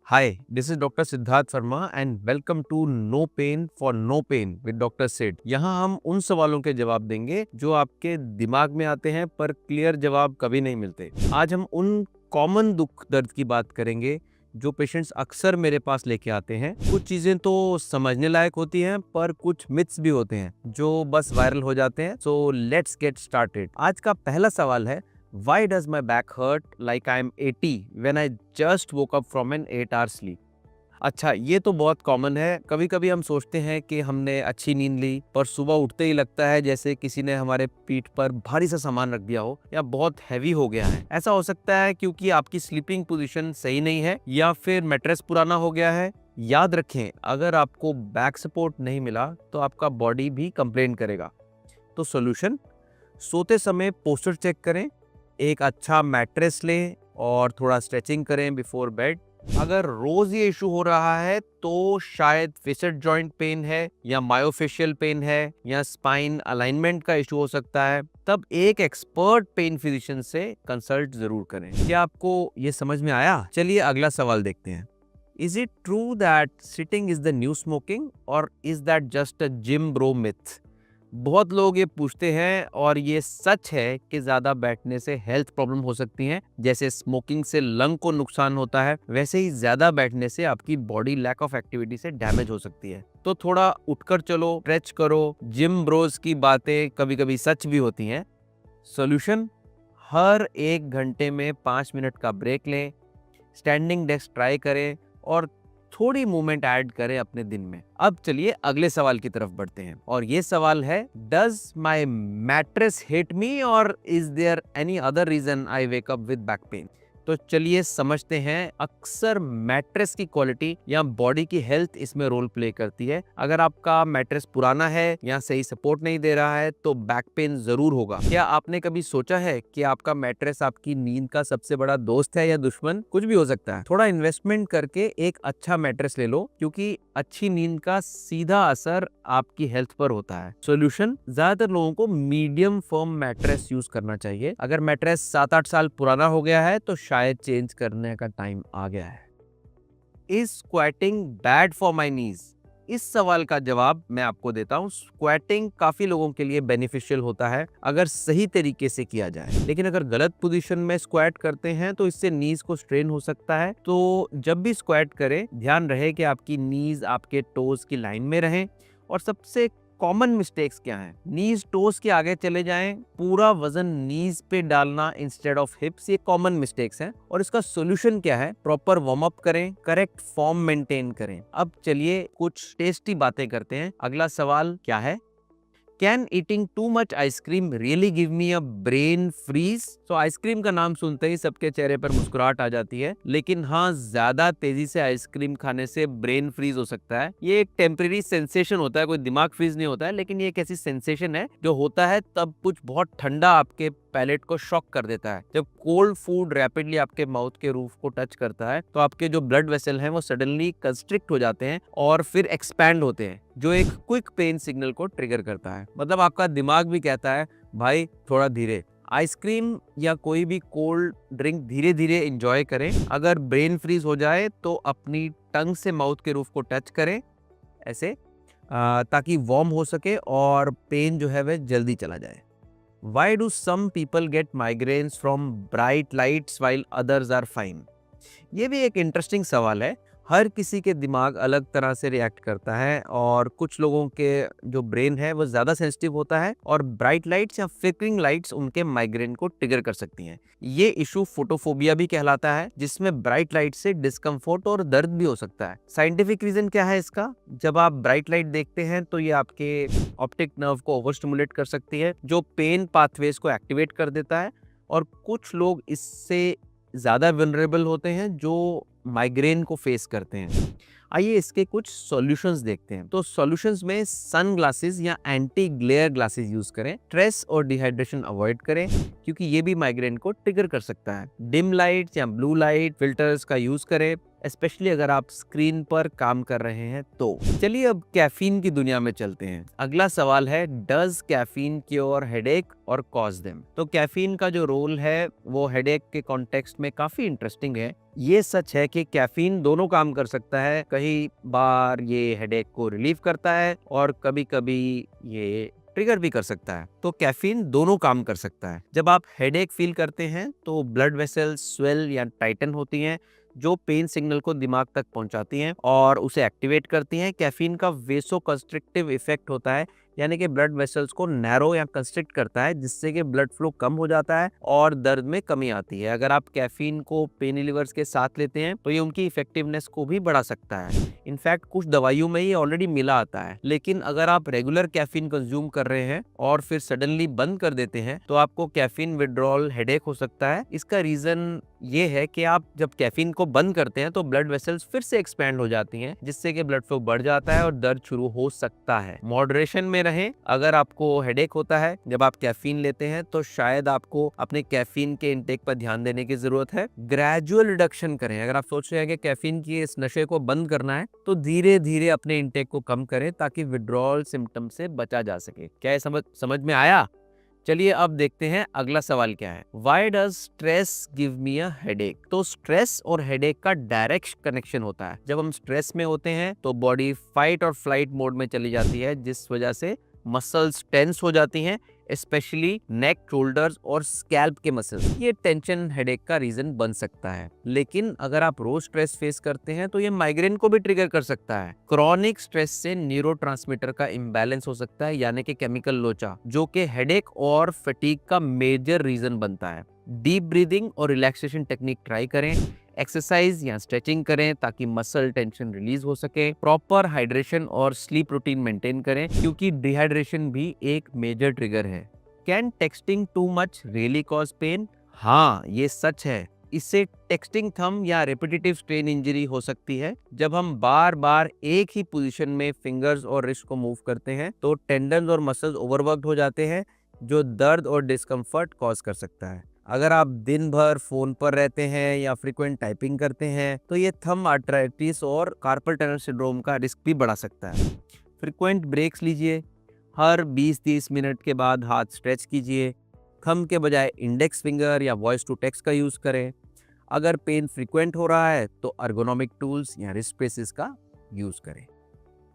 Hi, this is Dr. Siddharth Verma and welcome to No Pain for No Pain with Dr. Sid। यहाँ हम उन सवालों के जवाब देंगे जो आपके दिमाग में आते हैं पर क्लियर जवाब कभी नहीं मिलते। आज हम उन कॉमन दुख दर्द की बात करेंगे जो पेशेंट्स अक्सर मेरे पास लेके आते हैं। कुछ चीजें तो समझने लायक होती हैं पर कुछ मिथ्स भी होते हैं जो बस वायरल हो जाते हैं। So let's get started. आज का पहला सवाल है, Why does my back hurt like I'm 80 when I just woke up from an 8-hour sleep? अच्छा, ये तो बहुत कॉमन है। कभी कभी हम सोचते हैं कि हमने अच्छी नींद ली पर सुबह उठते ही लगता है जैसे किसी ने हमारे पीठ पर भारी सा सामान रख दिया हो या बहुत हैवी हो गया है। ऐसा हो सकता है क्योंकि आपकी स्लीपिंग पोजीशन सही नहीं है या फिर मैट्रेस पुराना हो गया है। याद रखें, अगर आपको बैक सपोर्ट नहीं मिला तो आपका बॉडी भी कंप्लेन करेगा। तो सोल्यूशन, सोते समय पोस्चर चेक करें, एक अच्छा मैट्रेस लें और थोड़ा स्ट्रेचिंग करें बिफोर बेड। अगर रोज ये इशू हो रहा है तो शायद फिक्स्ड जॉइंट पेन है या मायोफेशियल पेन है या स्पाइन अलाइनमेंट का इशू हो सकता है। तब एक एक्सपर्ट पेन फिजिशियन से कंसल्ट जरूर करें। क्या आपको ये समझ में आया? चलिए अगला सवाल देखते हैं। Is it true that sitting is the new smoking और is that just a gym bro myth? बहुत लोग ये पूछते हैं और ये सच है कि ज्यादा बैठने से हेल्थ प्रॉब्लम हो सकती हैं। जैसे स्मोकिंग से लंग को नुकसान होता है, वैसे ही ज्यादा बैठने से आपकी बॉडी लैक ऑफ एक्टिविटी से डैमेज हो सकती है। तो थोड़ा उठकर चलो, स्ट्रेच करो। जिम ब्रोज की बातें कभी कभी सच भी होती हैं। सॉल्यूशन, हर 1 घंटे में 5 मिनट का ब्रेक लें, स्टैंडिंग डेस्क ट्राई करें और थोड़ी मूवमेंट ऐड करें अपने दिन में। अब चलिए अगले सवाल की तरफ बढ़ते हैं और ये सवाल है, does my mattress hit me और is there any other reason I wake up with back pain? तो चलिए समझते हैं। अक्सर मैट्रेस की क्वालिटी या बॉडी की हेल्थ इसमें रोल प्ले करती है। अगर आपका मैट्रेस पुराना है या सही सपोर्ट नहीं दे रहा है तो बैक पेन जरूर होगा। क्या आपने कभी सोचा है कि आपका मैट्रेस आपकी नींद का सबसे बड़ा दोस्त है या दुश्मन? कुछ भी हो सकता है। थोड़ा इन्वेस्टमेंट करके एक अच्छा मैट्रेस ले लो क्योंकि अच्छी नींद का सीधा असर आपकी हेल्थ पर होता है। सॉल्यूशन, ज्यादातर लोगों को मीडियम फर्म मैट्रेस यूज करना चाहिए। अगर मैट्रेस 7-8 साल पुराना हो गया है तो शायद चेंज करने का टाइम आ गया है। Is squatting bad for my knees? इस सवाल का जवाब मैं आपको देता हूँ। स्क्वाटिंग काफी लोगों के लिए बेनिफिशियल होता है अगर सही तरीके से किया जाए, लेकिन अगर गलत पोजीशन में स्क्वाट करते हैं तो इससे नीज को स्ट्रेन हो सकता है। तो जब भी स्क्वाट करें ध्यान रहे कि आपकी नीज आपके टोज की लाइन में रहें। और सबसे कॉमन मिस्टेक्स क्या हैं? नीज टोज के आगे चले जाएं, पूरा वजन नीज पे डालना इंस्टेड ऑफ हिप्स, ये कॉमन मिस्टेक्स हैं। और इसका सॉल्यूशन क्या है? प्रॉपर वार्म अप करें, करेक्ट फॉर्म मेंटेन करें। अब चलिए कुछ टेस्टी बातें करते हैं। अगला सवाल क्या है, can eating too much ice cream really give me a brain freeze? तो आइसक्रीम का नाम सुनते ही सबके चेहरे पर मुस्कुराहट आ जाती है, लेकिन हाँ, ज्यादा तेजी से आइसक्रीम खाने से ब्रेन फ्रीज हो सकता है। ये एक टेम्परेरी सेंसेशन होता है, कोई दिमाग फ्रीज नहीं होता है, लेकिन ये एक ऐसी सेंसेशन है जो होता है तब कुछ बहुत ठंडा आपके पैलेट को शॉक कर देता है। जब कोल्ड फूड रैपिडली आपके माउथ के रूफ को टच करता है तो आपके जो ब्लड वेसल हैं वो सडनली कंस्ट्रिक्ट हो जाते हैं और फिर एक्सपैंड होते हैं, जो एक क्विक पेन सिग्नल को ट्रिगर करता है। मतलब आपका दिमाग भी कहता है, भाई थोड़ा धीरे। आइसक्रीम या कोई भी कोल्ड ड्रिंक धीरे धीरे एंजॉय करें। अगर ब्रेन फ्रीज हो जाए तो अपनी टंग से माउथ के रूफ को टच करें ऐसे, ताकि वार्म हो सके और पेन जो है वह जल्दी चला जाए। Why do some people get migraines from bright lights while others are fine? ये भी एक इंटरेस्टिंग सवाल है। हर किसी के दिमाग अलग तरह से रिएक्ट करता है और कुछ लोगों के जो ब्रेन है वो ज़्यादा सेंसिटिव होता है और ब्राइट लाइट्स या फ्लिकरिंग लाइट्स उनके माइग्रेन को ट्रिगर कर सकती हैं। ये इशू फोटोफोबिया भी कहलाता है, जिसमें ब्राइट लाइट से डिस्कम्फर्ट और दर्द भी हो सकता है। साइंटिफिक रीजन क्या है इसका? जब आप ब्राइट लाइट देखते हैं तो ये आपके ऑप्टिक नर्व को ओवर स्टिमुलेट कर सकती है, जो पेन पाथवेज को एक्टिवेट कर देता है। और कुछ लोग इससे ज़्यादा वल्नरेबल होते हैं जो माइग्रेन को फेस करते हैं। आइए इसके कुछ सॉल्यूशंस देखते हैं। तो सॉल्यूशंस में सन ग्लासेस या एंटी ग्लेयर ग्लासेस यूज करें। स्ट्रेस और डिहाइड्रेशन अवॉइड करें क्योंकि ये भी माइग्रेन को ट्रिगर कर सकता है। डिम लाइट या ब्लू लाइट फिल्टर्स का यूज करें। स्पेशली अगर आप स्क्रीन पर काम कर रहे हैं तो। चलिए अब कैफीन की दुनिया में चलते हैं। अगला सवाल है, डज कैफीन क्योर हेडेक और कॉज देम? तो कैफीन का जो रोल है वो हेडेक के कॉन्टेक्स्ट में काफी इंटरेस्टिंग है। ये सच है कि कैफीन दोनों काम कर सकता है। कई बार ये हेडेक को रिलीव करता है और कभी कभी ये ट्रिगर भी कर सकता है। तो कैफीन दोनों काम कर सकता है। जब आप हेडेक फील करते हैं तो ब्लड वेसल्स स्वेल या टाइटन होती हैं, जो पेन सिग्नल को दिमाग तक पहुंचाती हैं और उसे एक्टिवेट करती हैं। कैफीन का वेसो कंस्ट्रिक्टिव इफेक्ट होता है, यानी कि ब्लड वेसल्स को नैरो या कंस्ट्रिक्ट करता है, जिससे कि ब्लड फ्लो कम हो जाता है और दर्द में कमी आती है। अगर आप कैफीन को पेन रिलीवर्स के साथ लेते हैं तो ये उनकी इफेक्टिवनेस को भी बढ़ा सकता है। इनफैक्ट कुछ दवाइयों में ये ऑलरेडी मिला आता है। लेकिन अगर आप रेगुलर कैफीन कंज्यूम कर रहे हैं और फिर सडनली बंद कर देते हैं तो आपको कैफीन विड्रॉल हेडेक हो सकता है। इसका रीजन ये है कि आप जब कैफीन को बंद करते हैं तो ब्लड वेसल्स फिर से एक्सपैंड हो जाती हैं, जिससे कि ब्लड फ्लो बढ़ जाता है और दर्द शुरू हो सकता है। मॉडरेशन में रहें। अगर आपको हेडेक होता है जब आप कैफीन लेते हैं तो शायद आपको अपने कैफीन के इंटेक पर ध्यान देने की जरूरत है। ग्रेजुअल रिडक्शन करें। अगर आप सोच रहे हैं कि कैफीन की इस नशे को बंद करना है तो धीरे धीरे अपने इंटेक को कम करें ताकि विड्रॉल सिम्टम से बचा जा सके। क्या ये समझ में आया? चलिए अब देखते हैं अगला सवाल क्या है। Why does stress give me a headache? तो स्ट्रेस और हेडेक का डायरेक्ट कनेक्शन होता है। जब हम स्ट्रेस में होते हैं तो बॉडी फाइट और फ्लाइट मोड में चली जाती है, जिस वजह से मसल्स टेंस हो जाती हैं, स्पेशली नेक, शोल्डर्स और स्कैल्प के मसल्स। ये टेंशन हेडेक का रीजन बन सकता है। लेकिन अगर आप रोज स्ट्रेस फेस करते हैं तो ये माइग्रेन को भी ट्रिगर कर सकता है। क्रॉनिक स्ट्रेस से न्यूरोट्रांसमीटर का इम्बैलेंस हो सकता है, यानी कि केमिकल लोचा, जो कि हेडेक और फटीग का मेजर रीजन बनता है। डीप ब्रीदिंग और रिलैक्सेशन टेक्निक ट्राई करें। एक्सरसाइज या स्ट्रेचिंग करें ताकि मसल टेंशन रिलीज हो सके। प्रॉपर हाइड्रेशन और स्लीप रूटीन मेंटेन करें, क्योंकि डिहाइड्रेशन भी एक मेजर ट्रिगर है। Can texting too much really cause pain? हाँ, ये सच है। इससे टेक्सटिंग थंब या रेपिटेटिव स्ट्रेन इंजरी हो सकती है। जब हम बार बार एक ही पोजीशन में फिंगर्स और रिस्ट को मूव करते हैं तो टेंडन्स और मसल्स ओवरवर्क्ड हो जाते हैं, जो दर्द और डिस्कम्फर्ट कॉज कर सकता है। अगर आप दिन भर फोन पर रहते हैं या फ्रीक्वेंट टाइपिंग करते हैं तो ये थंब आर्थराइटिस और कार्पल टनल सिंड्रोम का रिस्क भी बढ़ा सकता है। फ्रीक्वेंट ब्रेक्स लीजिए। हर 20-30 मिनट के बाद हाथ स्ट्रेच कीजिए। थंब के बजाय इंडेक्स फिंगर या वॉइस टू टेक्स्ट का यूज करें। अगर पेन फ्रीक्वेंट हो रहा है तो अर्गोनोमिक टूल्स या रिस्ट ब्रेसेस का यूज करें।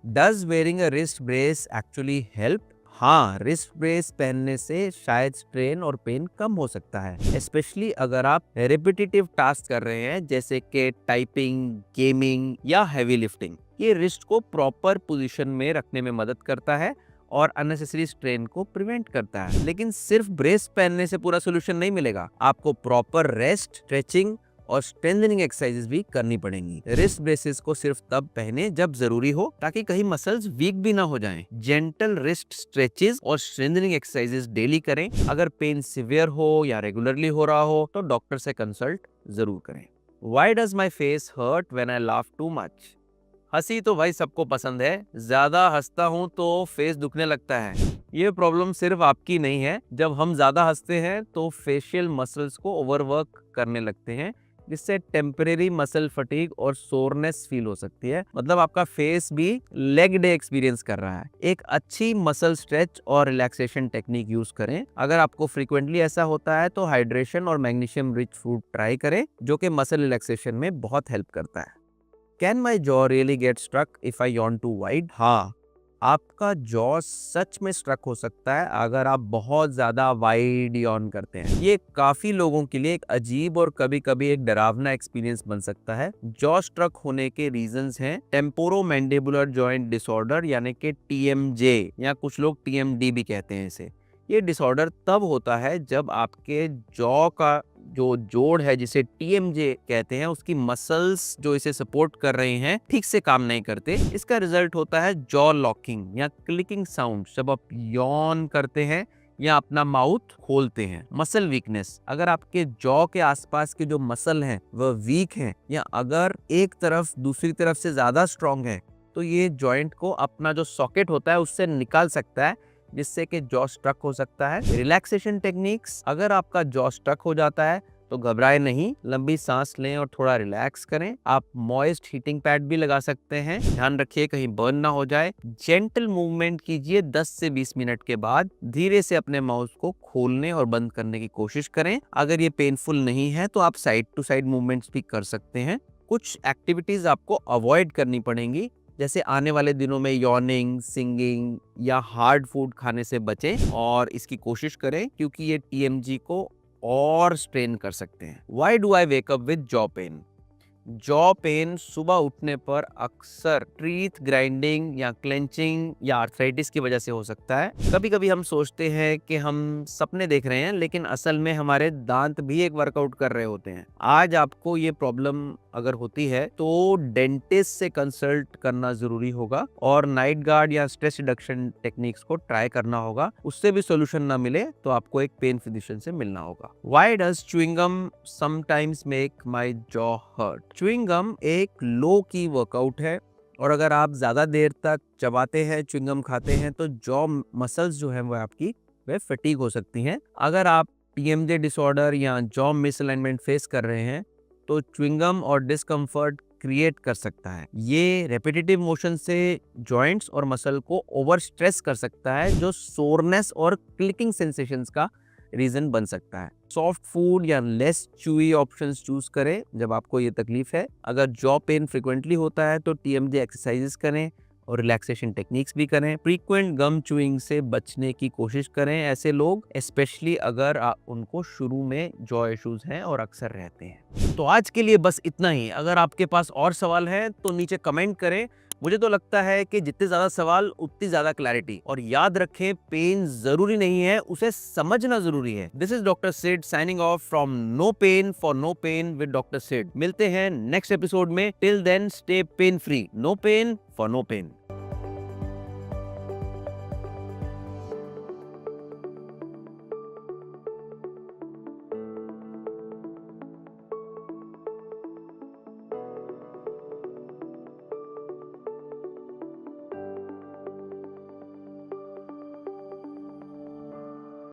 Does wearing a wrist brace actually help? हाँ, रिस्ट ब्रेस पहनने से शायद स्ट्रेन और पेन कम हो सकता है, स्पेशली अगर आप रिपीटेटिव टास्क कर रहे हैं, जैसे कि टाइपिंग, गेमिंग या हैवी लिफ्टिंग। ये रिस्ट को प्रॉपर पोजीशन में रखने में मदद करता है और अननेसेसरी स्ट्रेन को प्रिवेंट करता है। लेकिन सिर्फ ब्रेस पहनने से पूरा सोल्यूशन नहीं मिलेगा। आपको प्रॉपर रेस्ट, स्ट्रेचिंग और स्ट्रेंथनिंग एक्सरसाइजेस भी करनी पड़ेंगी। रिस्ट ब्रेसेस को सिर्फ तब पहने जब जरूरी हो, ताकि कहीं मसल्स वीक भी ना हो जाएं। जेंटल रिस्ट स्ट्रेचेस और स्ट्रेंथनिंग एक्सरसाइजेस डेली करें। अगर पेन सिवियर हो या रेगुलरली हो रहा हो तो डॉक्टर से कंसल्ट जरूर करें। Why does my face hurt when I laugh too much? हंसी तो भाई सबको पसंद है। ज्यादा हंसता हूँ तो फेस दुखने लगता है। ये प्रॉब्लम सिर्फ आपकी नहीं है। जब हम ज्यादा हंसते हैं तो फेशियल मसल्स को ओवरवर्क करने लगते हैं, जिससे टेम्परेरी मसल फटीग और सोरनेस फील हो सकती है। मतलब आपका फेस भी लेग डे एक्सपीरियंस कर रहा है। एक अच्छी मसल स्ट्रेच और रिलैक्सेशन टेक्निक यूज करें। अगर आपको फ्रीक्वेंटली ऐसा होता है तो हाइड्रेशन और मैग्नीशियम रिच फूड ट्राई करें, जो कि मसल रिलैक्सेशन में बहुत हेल्प करता है। Can my jaw really get stuck if I yawn too wide? हाँ, आपका जॉ सच में स्ट्रक हो सकता है अगर आप बहुत ज्यादा वाइड यॉन करते हैं। ये काफी लोगों के लिए एक अजीब और कभी कभी एक डरावना एक्सपीरियंस बन सकता है। जॉ स्ट्रक होने के रीजंस हैं टेम्पोरोमैंडिबुलर जॉइंट डिसऑर्डर, यानी कि TMJ, या कुछ लोग TMD भी कहते हैं इसे। ये डिसऑर्डर तब होता है जब आपके जॉ का जो जोड़ है, जिसे TMJ कहते हैं, उसकी मसल्स जो इसे सपोर्ट कर रहे हैं ठीक से काम नहीं करते। इसका रिजल्ट होता है जॉ लॉकिंग या क्लिकिंग साउंड जब आप यॉन करते हैं या अपना माउथ खोलते हैं। मसल वीकनेस, अगर आपके जॉ के आसपास के जो मसल हैं वह वीक हैं, या अगर एक तरफ दूसरी तरफ से ज्यादा स्ट्रॉन्ग है, तो ये जॉइंट को अपना जो सॉकेट होता है उससे निकाल सकता है, जिससे कि जॉ स्ट्रक हो सकता है। रिलैक्सेशन टेक्निक्स, अगर आपका जॉ स्ट्रक हो जाता है तो घबराए नहीं, लंबी सांस लें और थोड़ा रिलैक्स करें। आप मॉइस्ट हीटिंग पैड भी लगा सकते हैं। ध्यान रखिए कहीं बर्न ना हो जाए। जेंटल मूवमेंट कीजिए। 10 से 20 मिनट के बाद धीरे से अपने माउथ को खोलने और बंद करने की कोशिश करें। अगर ये पेनफुल नहीं है तो आप साइड टू साइड मूवमेंट्स भी कर सकते हैं। कुछ एक्टिविटीज आपको अवॉइड करनी पड़ेंगी, जैसे आने वाले दिनों में यॉर्निंग, सिंगिंग या हार्ड फूड खाने से बचें और इसकी कोशिश करें, क्योंकि ये टीएमजी को और स्ट्रेन कर सकते हैं। Why do I wake up with jaw pain? Jaw pen सुबह उठने पर अक्सर टीथ ग्राइंडिंग या क्लेंचिंग या आर्थराइटिस की वजह से हो सकता है। कभी कभी हम सोचते हैं कि हम सपने देख रहे हैं, लेकिन असल में हमारे दांत भी एक वर्कआउट कर रहे होते हैं। आज आपको ये प्रॉब्लम अगर होती है तो डेंटिस्ट से कंसल्ट करना जरूरी होगा और नाइट गार्ड या स्ट्रेस रिडक्शन टेक्निक्स को ट्राई करना होगा। उससे भी सोल्यूशन ना मिले तो आपको एक पेन फिजिशियन से मिलना होगा। Why does chewing gum sometimes make my jaw hurt? Chewing gum एक लो की वर्कआउट है और अगर आप ज्यादा देर तक चबाते हैं, च्युइंग गम खाते हैं, तो जॉ मसल्स जो है वो आपकी वे फटीग हो सकती हैं। अगर आप टीएमजे डिसऑर्डर या जॉ मिसअलाइनमेंट फेस कर रहे हैं तो च्युइंग गम और डिस्कम्फर्ट क्रिएट कर सकता है। ये रेपिटेटिव मोशन से जॉइंट्स और मसल को ओवर स्ट्रेस कर सकता है, जो सोरनेस और क्लिकिंग सेंसेशंस का रीजन बन सकता है। सॉफ्ट फूड या लेस च्यूई ऑप्शंस चूज करें जब आपको ये तकलीफ है। अगर जॉ पेन फ्रिक्वेंटली होता है तो टीएमजे एक्सरसाइजेस करें और रिलैक्सेशन टेक्निक्स भी करें। फ्रीक्वेंट गम च्यूइंग से बचने की कोशिश करें। ऐसे लोग स्पेशली अगर उनको शुरू में जॉ इश्यूज हैं और अक्सर रहते हैं। तो आज के लिए बस इतना ही। अगर आपके पास और सवाल हैं तो नीचे कमेंट करें। मुझे तो लगता है कि जितने ज्यादा सवाल उतनी ज्यादा क्लैरिटी। और याद रखें, पेन जरूरी नहीं है, उसे समझना जरूरी है। This is doctor Sid signing off from no pain for no pain with doctor Sid. मिलते हैं नेक्स्ट एपिसोड में। Till then stay pain free. No pain for no pen.